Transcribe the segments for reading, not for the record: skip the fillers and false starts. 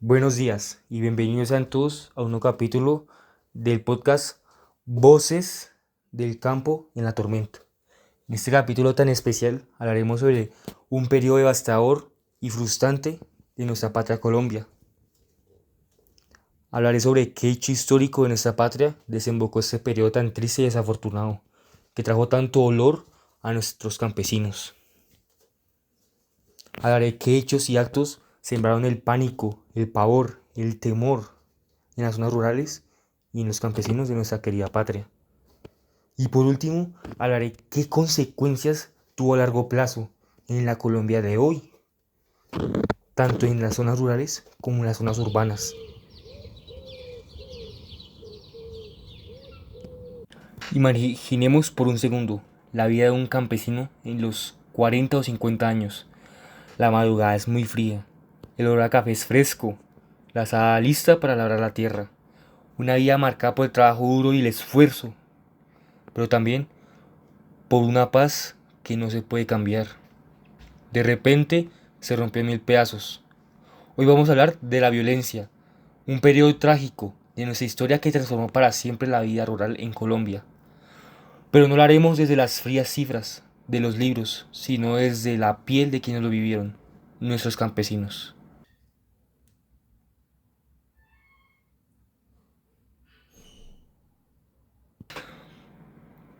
Buenos días y bienvenidos a todos a un nuevo capítulo del podcast Voces del Campo en la Tormenta. En este capítulo tan especial hablaremos sobre un periodo devastador y frustrante de nuestra patria Colombia. Hablaré sobre qué hecho histórico de nuestra patria desembocó este periodo tan triste y desafortunado, que trajo tanto dolor a nuestros campesinos. Hablaré qué hechos y actos sembraron el pánico, el pavor, el temor en las zonas rurales y en los campesinos de nuestra querida patria. Y por último, hablaré qué consecuencias tuvo a largo plazo en la Colombia de hoy, tanto en las zonas rurales como en las zonas urbanas. Imaginemos por un segundo la vida de un campesino en los 40 o 50 años. La madrugada es muy fría, el olor a café es fresco, la azada lista para labrar la tierra. Una vida marcada por el trabajo duro y el esfuerzo, pero también por una paz que no se puede cambiar. De repente se rompió en mil pedazos. Hoy vamos a hablar de la violencia, un periodo trágico de nuestra historia que transformó para siempre la vida rural en Colombia. Pero no lo haremos desde las frías cifras de los libros, sino desde la piel de quienes lo vivieron, nuestros campesinos.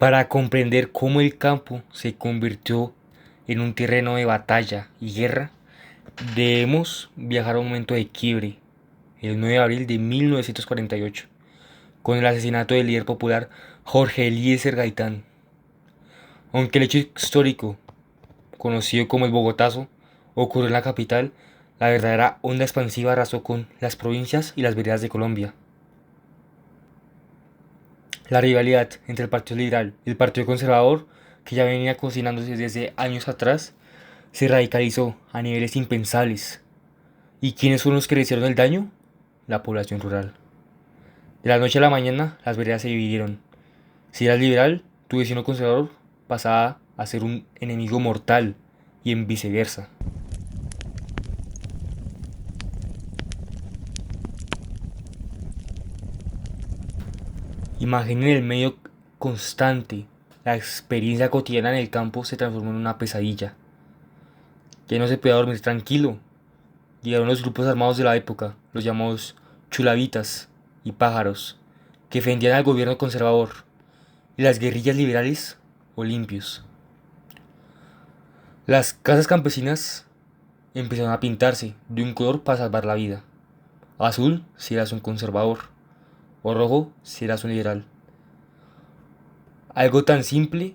Para comprender cómo el campo se convirtió en un terreno de batalla y guerra, debemos viajar a un momento de quiebre, el 9 de abril de 1948, con el asesinato del líder popular Jorge Eliezer Gaitán. Aunque el hecho histórico, conocido como el Bogotazo, ocurrió en la capital, la verdadera onda expansiva arrasó con las provincias y las veredas de Colombia. La rivalidad entre el Partido Liberal y el Partido Conservador, que ya venía cocinándose desde años atrás, se radicalizó a niveles impensables. ¿Y quiénes fueron los que le hicieron el daño? La población rural. De la noche a la mañana, las veredas se dividieron. Si eras liberal, tu vecino conservador pasaba a ser un enemigo mortal, y en viceversa. Imaginen el medio constante. La experiencia cotidiana en el campo se transformó en una pesadilla. Ya no se podía dormir tranquilo. Llegaron los grupos armados de la época, los llamados chulavitas y pájaros, que defendían al gobierno conservador, y las guerrillas liberales o limpios. Las casas campesinas empezaron a pintarse de un color para salvar la vida. Azul si eras un conservador, o rojo si eras un liberal. Algo tan simple,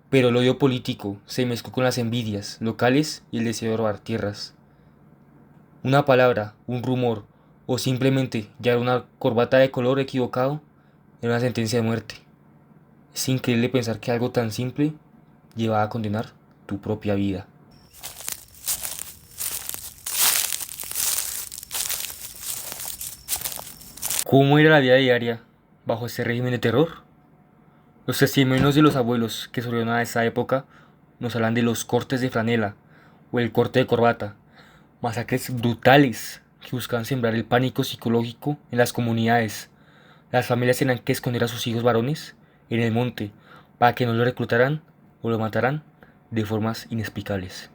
pero el odio político se mezcló con las envidias locales y el deseo de robar tierras. Una palabra, un rumor o simplemente llevar una corbata de color equivocado era una sentencia de muerte. Es increíble pensar que algo tan simple lleva a condenar tu propia vida. ¿Cómo era la vida diaria bajo este régimen de terror? Los testimonios de los abuelos que sobrevivieron a esa época nos hablan de los cortes de franela o el corte de corbata, masacres brutales que buscaban sembrar el pánico psicológico en las comunidades. Las familias tenían que esconder a sus hijos varones en el monte para que no lo reclutaran o lo mataran de formas inexplicables.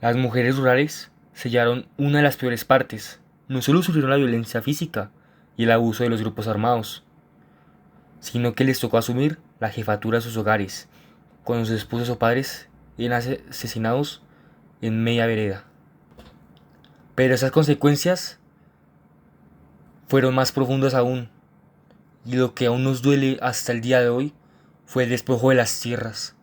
Las mujeres rurales se llevaron una de las peores partes. No solo sufrieron la violencia física y el abuso de los grupos armados, sino que les tocó asumir la jefatura de sus hogares, cuando sus esposos o padres eran asesinados en media vereda. Pero esas consecuencias fueron más profundas aún, y lo que aún nos duele hasta el día de hoy fue el despojo de las tierras.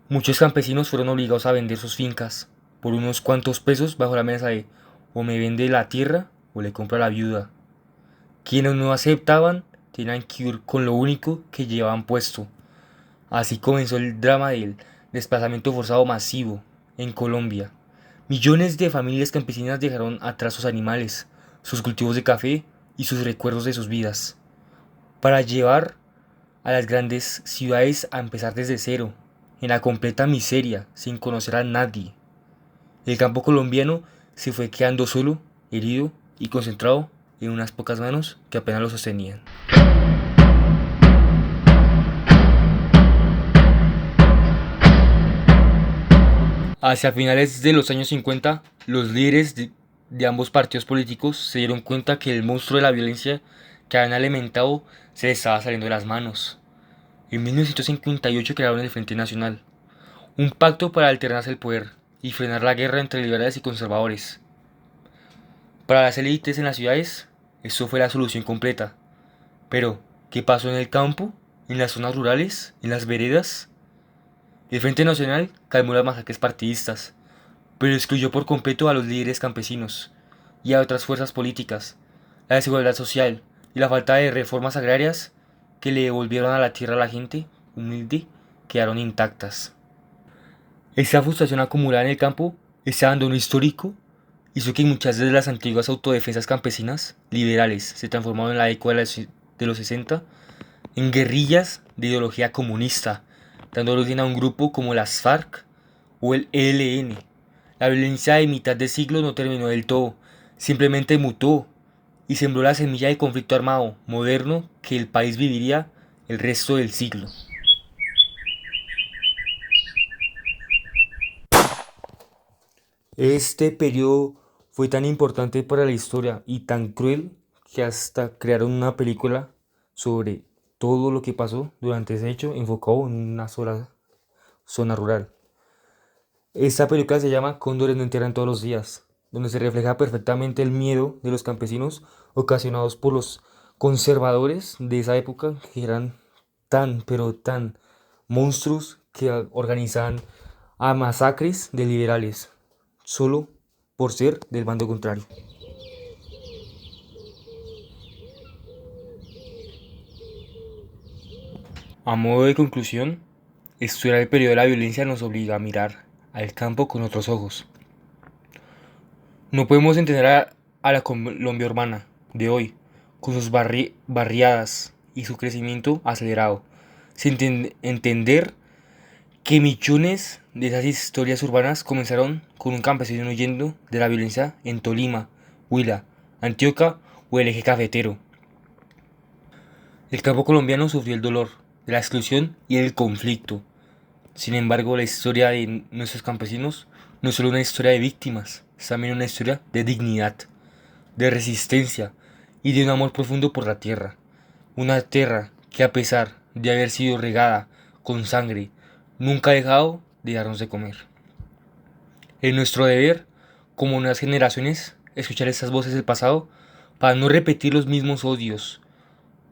Muchos campesinos fueron obligados a vender sus fincas por unos cuantos pesos bajo la amenaza de o me vende la tierra o le compro a la viuda. Quienes no aceptaban tenían que ir con lo único que llevaban puesto. Así comenzó el drama del desplazamiento forzado masivo en Colombia. Millones de familias campesinas dejaron atrás sus animales, sus cultivos de café y sus recuerdos de sus vidas, para llevar a las grandes ciudades a empezar desde cero, en la completa miseria, sin conocer a nadie. El campo colombiano se fue quedando solo, herido y concentrado en unas pocas manos que apenas lo sostenían. Hacia finales de los años 50, los líderes de ambos partidos políticos se dieron cuenta que el monstruo de la violencia que habían alimentado se les estaba saliendo de las manos. En 1958 crearon el Frente Nacional, un pacto para alternarse el poder y frenar la guerra entre liberales y conservadores. Para las élites en las ciudades, esto fue la solución completa. Pero, ¿qué pasó en el campo? ¿En las zonas rurales? ¿En las veredas? El Frente Nacional calmó las masacres partidistas, pero excluyó por completo a los líderes campesinos y a otras fuerzas políticas. La desigualdad social y la falta de reformas agrarias que le devolvieron a la tierra a la gente humilde quedaron intactas. Esa frustración acumulada en el campo, ese abandono histórico, hizo que muchas de las antiguas autodefensas campesinas liberales se transformaron en la década de los 60 en guerrillas de ideología comunista, dando origen a un grupo como las FARC o el ELN. La violencia de mitad de siglo no terminó del todo, simplemente mutó y sembró la semilla de conflicto armado moderno que el país viviría el resto del siglo. Este periodo fue tan importante para la historia y tan cruel que hasta crearon una película sobre todo lo que pasó durante ese hecho enfocado en una sola zona rural. Esta película se llama Cóndores no entierran todos los días, donde se refleja perfectamente el miedo de los campesinos ocasionados por los conservadores de esa época que eran tan, pero tan monstruos que organizaban a masacres de liberales, solo por ser del bando contrario. A modo de conclusión, estudiar el periodo de la violencia nos obliga a mirar al campo con otros ojos. No podemos entender a la Colombia urbana de hoy, con sus barriadas y su crecimiento acelerado, sin entender que millones de esas historias urbanas comenzaron con un campesino huyendo de la violencia en Tolima, Huila, Antioquia o el eje cafetero. El campo colombiano sufrió el dolor de la exclusión y el conflicto. Sin embargo, la historia de nuestros campesinos no es solo una historia de víctimas, es también una historia de dignidad, de resistencia y de un amor profundo por la tierra. Una tierra que, a pesar de haber sido regada con sangre, nunca ha dejado de darnos de comer. Es nuestro deber, como nuevas generaciones, escuchar estas voces del pasado para no repetir los mismos odios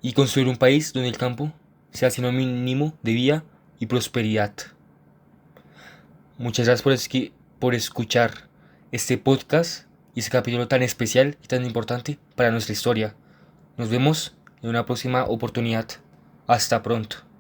y construir un país donde el campo sea sinónimo de vida y prosperidad. Muchas gracias por escuchar este podcast y este capítulo tan especial y tan importante para nuestra historia. Nos vemos en una próxima oportunidad. Hasta pronto.